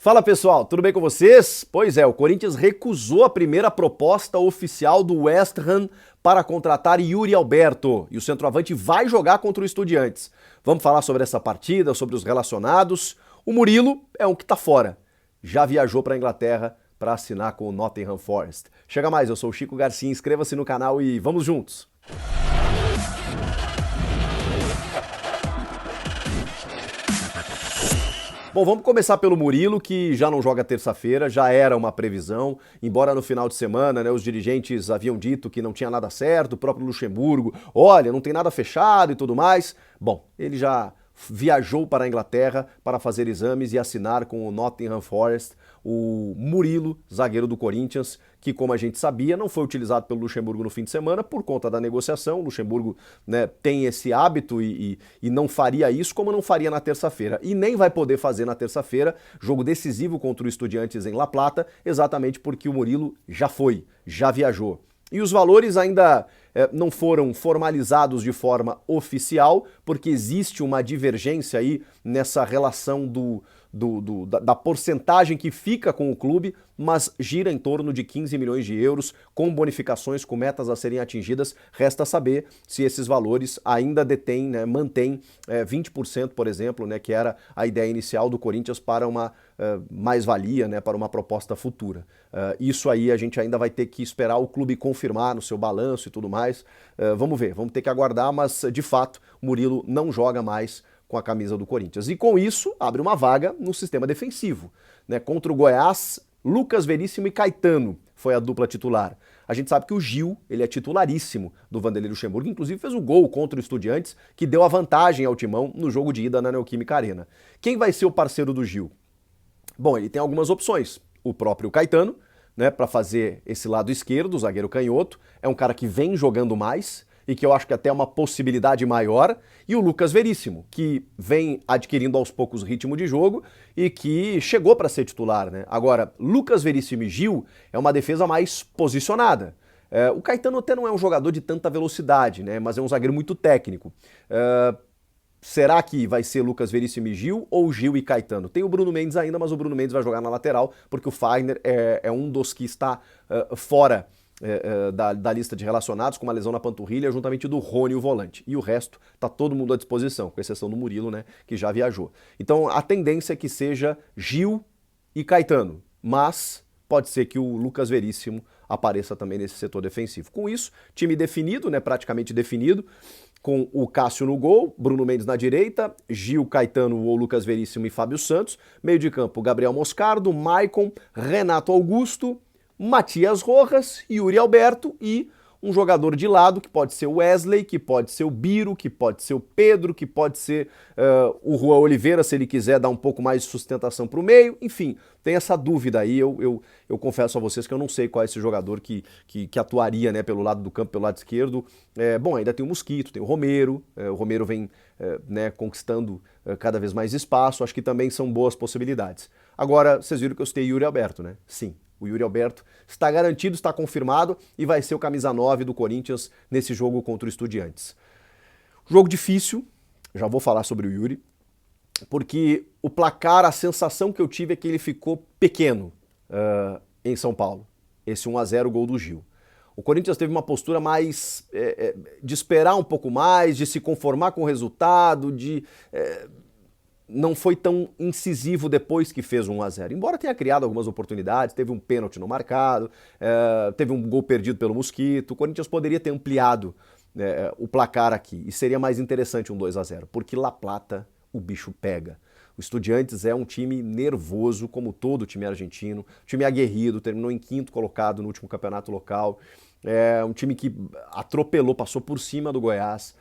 Fala pessoal, tudo bem com vocês? Pois é, o Corinthians recusou a primeira proposta oficial do West Ham para contratar Yuri Alberto e o centroavante vai jogar contra o Estudiantes. Vamos falar sobre essa partida, sobre os relacionados. O Murilo é um que tá fora, já viajou para a Inglaterra para assinar com o Nottingham Forest. Chega mais, eu sou o Chico Garcia, inscreva-se no canal e vamos juntos! Bom, vamos começar pelo Murilo, que já não joga terça-feira, já era uma previsão, embora no final de semana, né, os dirigentes haviam dito que não tinha nada certo, o próprio Luxemburgo, olha, não tem nada fechado e tudo mais. Bom, ele já viajou para a Inglaterra para fazer exames e assinar com o Nottingham Forest, o Murilo, zagueiro do Corinthians, que, como a gente sabia, não foi utilizado pelo Luxemburgo no fim de semana por conta da negociação. O Luxemburgo, né, tem esse hábito e não faria isso como não faria na terça-feira. E nem vai poder fazer na terça-feira, jogo decisivo contra o Estudiantes em La Plata, exatamente porque o Murilo já foi, já viajou. E os valores ainda não foram formalizados de forma oficial, porque existe uma divergência aí nessa relação da porcentagem que fica com o clube, mas gira em torno de 15 milhões de euros, com bonificações, com metas a serem atingidas. Resta saber se esses valores ainda detêm, né, mantém 20%, por exemplo, né, que era a ideia inicial do Corinthians para uma mais-valia, né, para uma proposta futura. Isso aí a gente ainda vai ter que esperar o clube confirmar no seu balanço e tudo mais. Vamos ver, vamos ter que aguardar, mas de fato o Murilo não joga mais com a camisa do Corinthians. E com isso, abre uma vaga no sistema defensivo, né? Contra o Goiás, Lucas Veríssimo e Caetano foi a dupla titular. A gente sabe que o Gil, ele é titularíssimo do Vanderlei Luxemburgo, inclusive fez o gol contra o Estudiantes, que deu a vantagem ao Timão no jogo de ida na Neoquímica Arena. Quem vai ser o parceiro do Gil? Bom, ele tem algumas opções. O próprio Caetano, né, para fazer esse lado esquerdo, o zagueiro canhoto, é um cara que vem jogando mais, e que eu acho que até é uma possibilidade maior, e o Lucas Veríssimo, que vem adquirindo aos poucos ritmo de jogo e que chegou para ser titular, né? Agora, Lucas Veríssimo e Gil é uma defesa mais posicionada. O Caetano até não é um jogador de tanta velocidade, né? Mas é um zagueiro muito técnico. Será que vai ser Lucas Veríssimo e Gil ou Gil e Caetano? Tem o Bruno Mendes ainda, mas o Bruno Mendes vai jogar na lateral, porque o Fagner é um dos que está fora da lista de relacionados com uma lesão na panturrilha, juntamente do Rony, o volante. E o resto tá todo mundo à disposição, com exceção do Murilo, né, que já viajou. Então a tendência é que seja Gil e Caetano, mas pode ser que o Lucas Veríssimo apareça também nesse setor defensivo. Com isso, time definido, né, praticamente definido, com o Cássio no gol, Bruno Mendes na direita, Gil, Caetano ou Lucas Veríssimo e Fábio Santos. Meio de campo, Gabriel Moscardo, Maicon, Renato Augusto, Matias Rojas, Yuri Alberto e um jogador de lado que pode ser o Wesley, que pode ser o Biro, que pode ser o Pedro, que pode ser o Juan Oliveira, se ele quiser dar um pouco mais de sustentação para o meio. Enfim, tem essa dúvida aí, eu confesso a vocês que eu não sei qual é esse jogador que atuaria, né, pelo lado do campo, pelo lado esquerdo. Bom, ainda tem o Mosquito, tem o Romero vem né, conquistando cada vez mais espaço, acho que também são boas possibilidades. Agora, vocês viram que eu citei Yuri Alberto, né? Sim. O Yuri Alberto está garantido, está confirmado e vai ser o camisa 9 do Corinthians nesse jogo contra o Estudiantes. Jogo difícil, já vou falar sobre o Yuri, porque o placar, a sensação que eu tive é que ele ficou pequeno em São Paulo. Esse 1-0 gol do Gil. O Corinthians teve uma postura mais de esperar um pouco mais, de se conformar com o resultado, não foi tão incisivo depois que fez 1-0. Embora tenha criado algumas oportunidades, teve um pênalti não marcado, teve um gol perdido pelo Mosquito, o Corinthians poderia ter ampliado o placar aqui e seria mais interessante um 2-0, porque La Plata o bicho pega. O Estudiantes é um time nervoso, como todo time argentino, time aguerrido, terminou em 5º colocado no último campeonato local, é um time que atropelou, passou por cima do Goiás.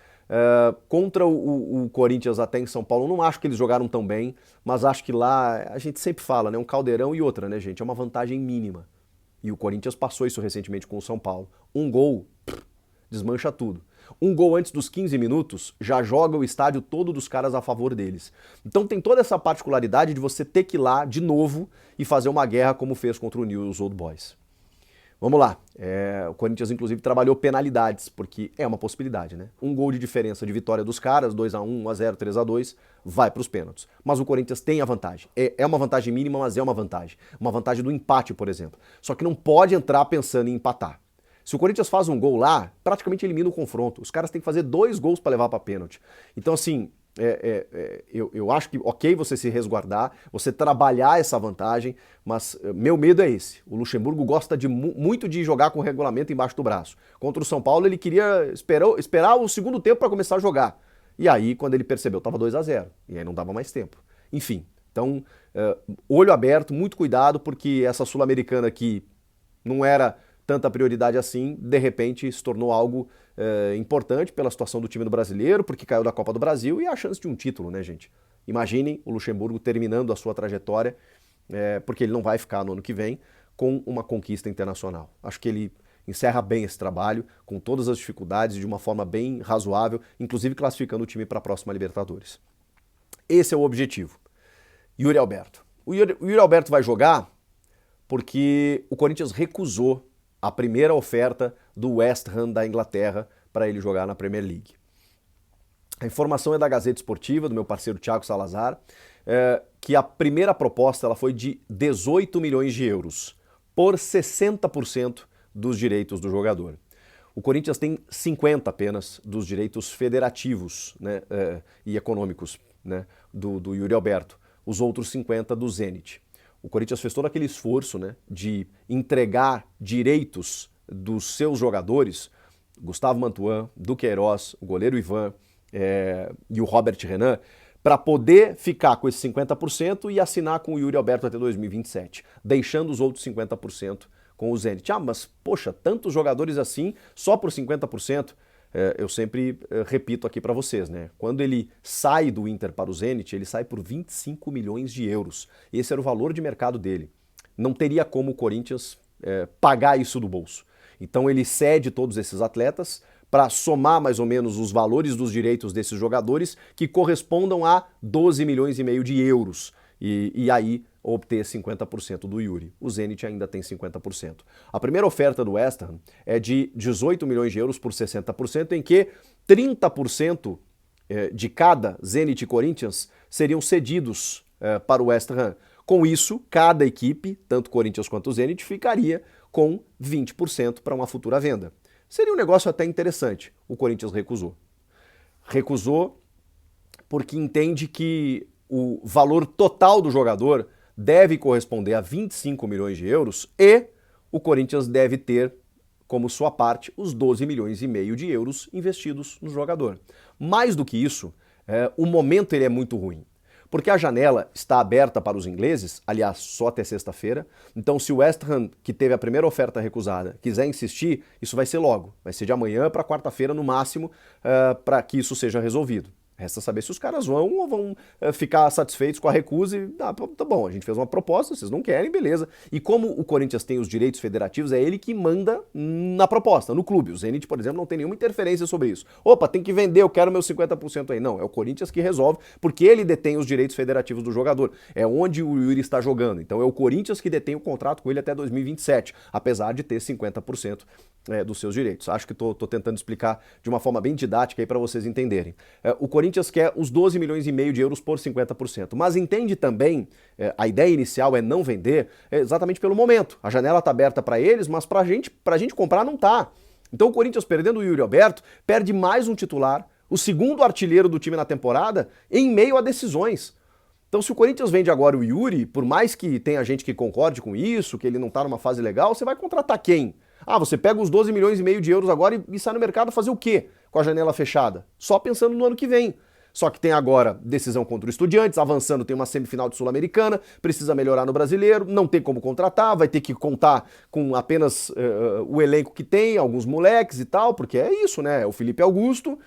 Contra o Corinthians até em São Paulo, não acho que eles jogaram tão bem, mas acho que lá, a gente sempre fala, né, um caldeirão e outra, né, gente, é uma vantagem mínima. E o Corinthians passou isso recentemente com o São Paulo. Um gol, desmancha tudo. Um gol antes dos 15 minutos já joga o estádio todo dos caras a favor deles. Então tem toda essa particularidade de você ter que ir lá de novo e fazer uma guerra como fez contra o News Old Boys. Vamos lá. O Corinthians, inclusive, trabalhou penalidades, porque é uma possibilidade, né? Um gol de diferença de vitória dos caras, 2-1, 1-0, 3-2, vai para os pênaltis. Mas o Corinthians tem a vantagem. É uma vantagem mínima, mas é uma vantagem. Uma vantagem do empate, por exemplo. Só que não pode entrar pensando em empatar. Se o Corinthians faz um gol lá, praticamente elimina o confronto. Os caras têm que fazer 2 gols para levar para pênalti. Então, assim, eu acho que ok você se resguardar, você trabalhar essa vantagem, mas meu medo é esse. O Luxemburgo gosta muito de jogar com o regulamento embaixo do braço. Contra o São Paulo ele queria esperar o segundo tempo para começar a jogar. E aí, quando ele percebeu, estava 2-0. E aí não dava mais tempo. Enfim, então, olho aberto, muito cuidado, porque essa Sul-Americana aqui não era tanta prioridade assim, de repente se tornou algo importante pela situação do time do brasileiro, porque caiu da Copa do Brasil e a chance de um título, né, gente? Imaginem o Luxemburgo terminando a sua trajetória, porque ele não vai ficar no ano que vem, com uma conquista internacional. Acho que ele encerra bem esse trabalho, com todas as dificuldades, de uma forma bem razoável, inclusive classificando o time para a próxima Libertadores. Esse é o objetivo. Yuri Alberto. O Yuri Alberto vai jogar porque o Corinthians recusou a primeira oferta do West Ham da Inglaterra para ele jogar na Premier League. A informação é da Gazeta Esportiva, do meu parceiro Thiago Salazar, que a primeira proposta ela foi de 18 milhões de euros, por 60% dos direitos do jogador. O Corinthians tem 50 apenas dos direitos federativos, né, e econômicos, né, do Yuri Alberto, os outros 50 do Zenit. O Corinthians fez todo aquele esforço, né, de entregar direitos dos seus jogadores, Gustavo Mantuan, Duqueiroz, o goleiro Ivan e o Robert Renan, para poder ficar com esses 50% e assinar com o Yuri Alberto até 2027, deixando os outros 50% com o Zenit. Mas, poxa, tantos jogadores assim, só por 50%? Eu sempre repito aqui para vocês, né? Quando ele sai do Inter para o Zenit, ele sai por 25 milhões de euros. Esse era o valor de mercado dele. Não teria como o Corinthians pagar isso do bolso. Então ele cede todos esses atletas para somar mais ou menos os valores dos direitos desses jogadores, que correspondam a 12 milhões e meio de euros. E aí obter 50% do Yuri. O Zenit ainda tem 50%. A primeira oferta do West Ham é de 18 milhões de euros por 60%, em que 30% de cada Zenit e Corinthians seriam cedidos para o West Ham. Com isso, cada equipe, tanto Corinthians quanto o Zenit, ficaria com 20% para uma futura venda. Seria um negócio até interessante. O Corinthians recusou. Recusou porque entende que o valor total do jogador deve corresponder a 25 milhões de euros e o Corinthians deve ter como sua parte os 12 milhões e meio de euros investidos no jogador. Mais do que isso, o momento ele é muito ruim, porque a janela está aberta para os ingleses, aliás, só até sexta-feira. Então, se o West Ham, que teve a primeira oferta recusada, quiser insistir, isso vai ser logo. Vai ser de amanhã para quarta-feira no máximo, para que isso seja resolvido. Resta saber se os caras vão ou vão ficar satisfeitos com a recusa e, tá bom, a gente fez uma proposta, vocês não querem, beleza. E como o Corinthians tem os direitos federativos, é ele que manda na proposta, no clube. O Zenit, por exemplo, não tem nenhuma interferência sobre isso. Opa, tem que vender, eu quero meus 50% aí. Não, é o Corinthians que resolve, porque ele detém os direitos federativos do jogador. É onde o Yuri está jogando. Então é o Corinthians que detém o contrato com ele até 2027, apesar de ter 50% dos seus direitos. Acho que estou tentando explicar de uma forma bem didática aí para vocês entenderem. O Corinthians quer os 12 milhões e meio de euros por 50%, mas entende também, a ideia inicial é não vender, exatamente pelo momento. A janela está aberta para eles, mas para a gente comprar não tá. Então o Corinthians, perdendo o Yuri Alberto, perde mais um titular, o segundo artilheiro do time na temporada, em meio a decisões. Então, se o Corinthians vende agora o Yuri, por mais que tenha gente que concorde com isso, que ele não está numa fase legal, você vai contratar quem? Ah, você pega os 12 milhões e meio de euros agora e sai no mercado fazer o quê com a janela fechada? Só pensando no ano que vem. Só que tem agora decisão contra o Estudiantes, avançando, tem uma semifinal de Sul-Americana, precisa melhorar no Brasileiro, não tem como contratar, vai ter que contar com apenas o elenco que tem, alguns moleques e tal, porque é isso, né? É o Felipe Augusto.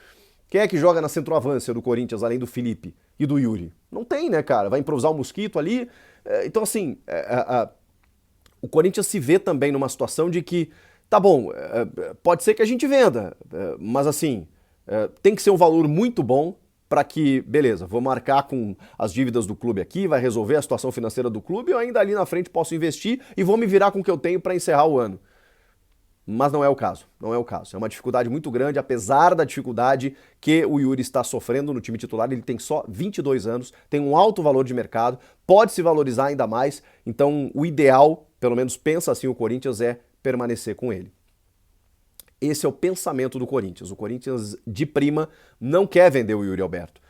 Quem é que joga na centroavância do Corinthians, além do Felipe e do Yuri? Não tem, né, cara? Vai improvisar o Mosquito ali. Então, assim, o Corinthians se vê também numa situação de que, tá bom, pode ser que a gente venda, mas assim, tem que ser um valor muito bom para que, beleza, vou marcar com as dívidas do clube aqui, vai resolver a situação financeira do clube, eu ainda ali na frente posso investir e vou me virar com o que eu tenho para encerrar o ano. Mas não é o caso, não é o caso. É uma dificuldade muito grande, apesar da dificuldade que o Yuri está sofrendo no time titular. Ele tem só 22 anos, tem um alto valor de mercado, pode se valorizar ainda mais. Então, o ideal, pelo menos pensa assim o Corinthians, é permanecer com ele. Esse é o pensamento do Corinthians. O Corinthians, de prima, não quer vender o Yuri Alberto.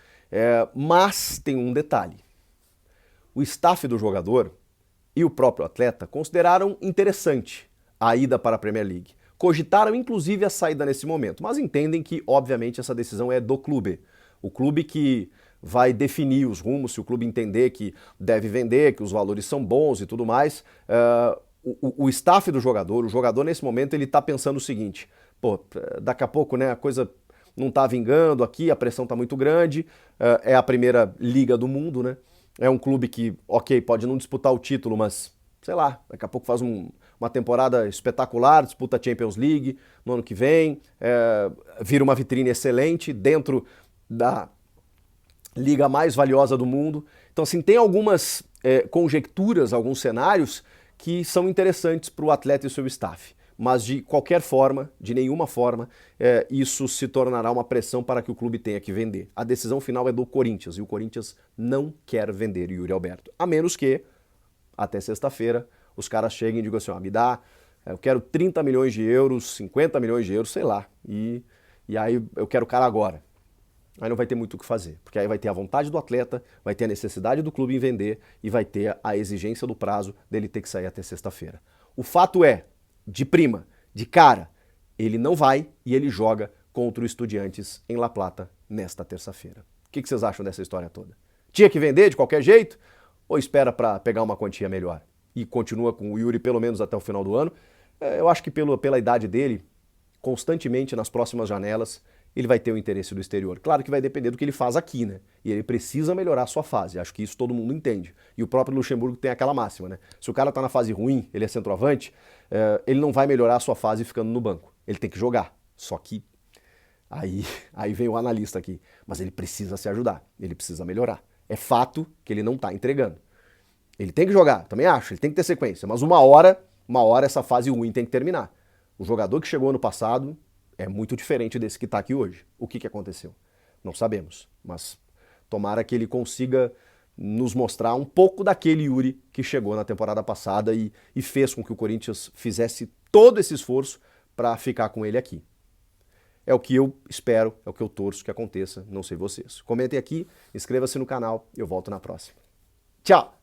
Mas tem um detalhe. O staff do jogador e o próprio atleta consideraram interessante a ida para a Premier League. Cogitaram inclusive a saída nesse momento, mas entendem que, obviamente, essa decisão é do clube. O clube que vai definir os rumos, se o clube entender que deve vender, que os valores são bons e tudo mais. O staff do jogador, o jogador nesse momento, ele está pensando o seguinte: pô, daqui a pouco, né, a coisa não está vingando aqui, a pressão está muito grande, é a primeira liga do mundo, né? É um clube que, ok, pode não disputar o título, mas, sei lá, daqui a pouco faz uma temporada espetacular, disputa a Champions League no ano que vem, vira uma vitrine excelente dentro da liga mais valiosa do mundo. Então, assim, tem algumas conjecturas, alguns cenários que são interessantes para o atleta e o seu staff. Mas de qualquer forma, de nenhuma forma, isso se tornará uma pressão para que o clube tenha que vender. A decisão final é do Corinthians e o Corinthians não quer vender o Yuri Alberto. A menos que, até sexta-feira, os caras cheguem e digam assim: me dá, eu quero 30 milhões de euros, 50 milhões de euros, sei lá, e aí eu quero o cara agora. Aí não vai ter muito o que fazer, porque aí vai ter a vontade do atleta, vai ter a necessidade do clube em vender e vai ter a exigência do prazo dele ter que sair até sexta-feira. O fato é, de prima, de cara, ele não vai e ele joga contra o Estudiantes em La Plata nesta terça-feira. O que vocês acham dessa história toda? Tinha que vender de qualquer jeito? Ou espera para pegar uma quantia melhor? E continua com o Yuri pelo menos até o final do ano? Eu acho que pela idade dele, constantemente nas próximas janelas, ele vai ter o interesse do exterior. Claro que vai depender do que ele faz aqui, né? E ele precisa melhorar a sua fase. Acho que isso todo mundo entende. E o próprio Luxemburgo tem aquela máxima, né? Se o cara tá na fase ruim, ele é centroavante, ele não vai melhorar a sua fase ficando no banco. Ele tem que jogar. Só que aí vem o analista aqui. Mas ele precisa se ajudar. Ele precisa melhorar. É fato que ele não tá entregando. Ele tem que jogar, também acho. Ele tem que ter sequência. Mas uma hora essa fase ruim tem que terminar. O jogador que chegou ano passado é muito diferente desse que está aqui hoje. O que aconteceu? Não sabemos, mas tomara que ele consiga nos mostrar um pouco daquele Yuri que chegou na temporada passada e fez com que o Corinthians fizesse todo esse esforço para ficar com ele aqui. É o que eu espero, é o que eu torço que aconteça, não sei vocês. Comentem aqui, inscreva-se no canal e eu volto na próxima. Tchau!